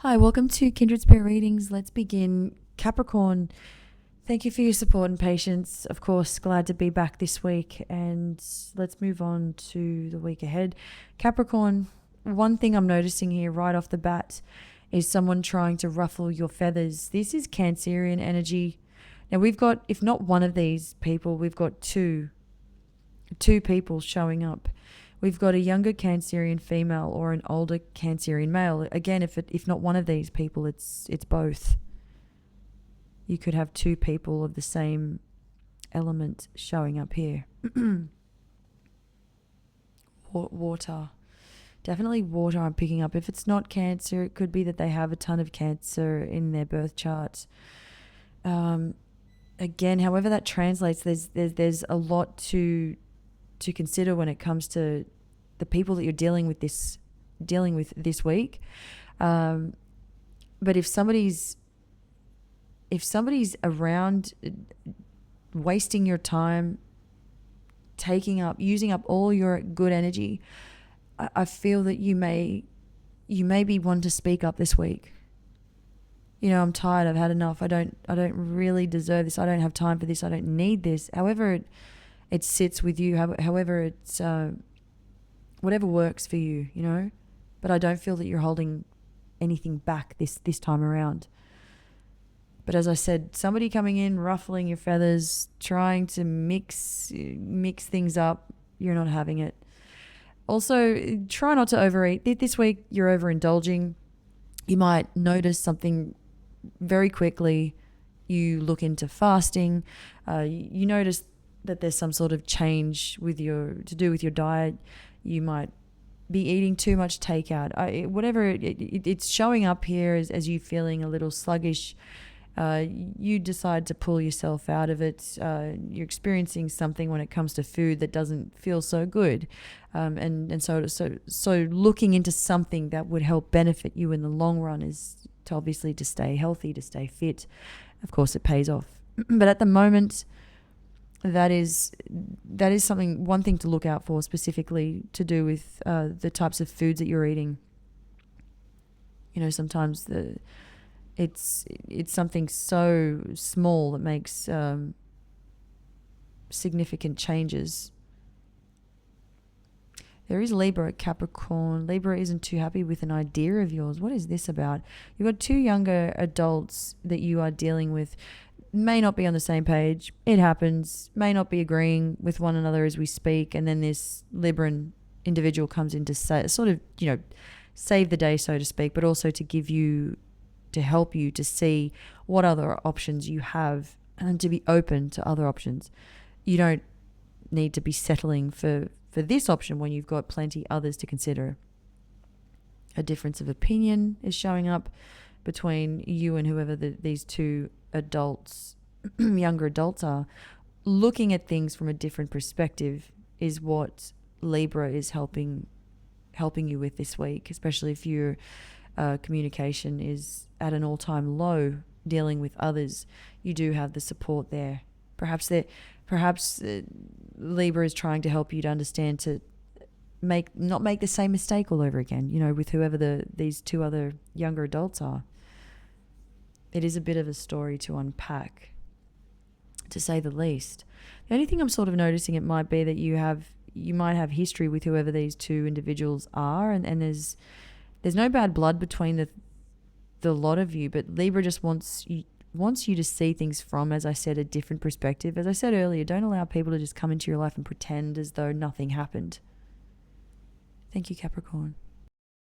Hi, welcome to Kindred Spirit Readings. Let's begin. Capricorn, thank you for your support and patience. Of course, glad to be back this week, and let's move on to the week ahead. Capricorn, one thing I'm noticing here right off the bat is someone trying to ruffle your feathers. This is Cancerian energy. Now we've got, if not one of these people, we've got two people showing up. We've got a younger Cancerian female or an older Cancerian male. Again, if not one of these people, it's both. You could have two people of the same element showing up here. Water. Definitely water I'm picking up. If it's not Cancer, it could be that they have a ton of Cancer in their birth chart. Again, however that translates, there's a lot to consider when it comes to the people that you're dealing with this week. But if somebody's around wasting your time, using up all your good energy, I feel that you may be one to speak up this week. You know, I'm tired, I've had enough, I don't really deserve this, I don't have time for this, I don't need this. However it sits with you, however it's whatever works for you, you know. But I don't feel that you're holding anything back this time around. But as I said, somebody coming in, ruffling your feathers, trying to mix things up, you're not having it. Also, try not to overeat. This week, you're overindulging. You might notice something very quickly. You look into fasting. You notice that there's some sort of change to do with your diet. You might be eating too much takeout. It's showing up here as you feeling a little sluggish. You decide to pull yourself out of it. You're experiencing something when it comes to food that doesn't feel so good, and so looking into something that would help benefit you in the long run is obviously to stay healthy, to stay fit. Of course, it pays off, but at the moment, that is one thing to look out for, specifically to do with the types of foods that you're eating. You know, sometimes it's something so small that makes significant changes. There is Libra at Capricorn. Libra isn't too happy with an idea of yours. What is this about? You've got two younger adults that you are dealing with. May not be on the same page. It happens. May not be agreeing with one another as we speak. And then this Libran individual comes in to save the day, so to speak, but also to help you to see what other options you have and to be open to other options. You don't need to be settling for this option when you've got plenty others to consider. A difference of opinion is showing up between you and whoever these two adults, younger adults are. Looking at things from a different perspective is what Libra is helping you with this week, especially if your communication is at an all-time low dealing with others. You do have the support there. Perhaps Libra is trying to help you to understand to not make the same mistake all over again, you know, with whoever these two other younger adults are. It is a bit of a story to unpack, to say the least. The only thing I'm sort of noticing, it might be that you might have history with whoever these two individuals are, and there's no bad blood between the lot of you, but Libra just wants you to see things from, as I said, a different perspective. As I said earlier, don't allow people to just come into your life and pretend as though nothing happened. Thank you, Capricorn.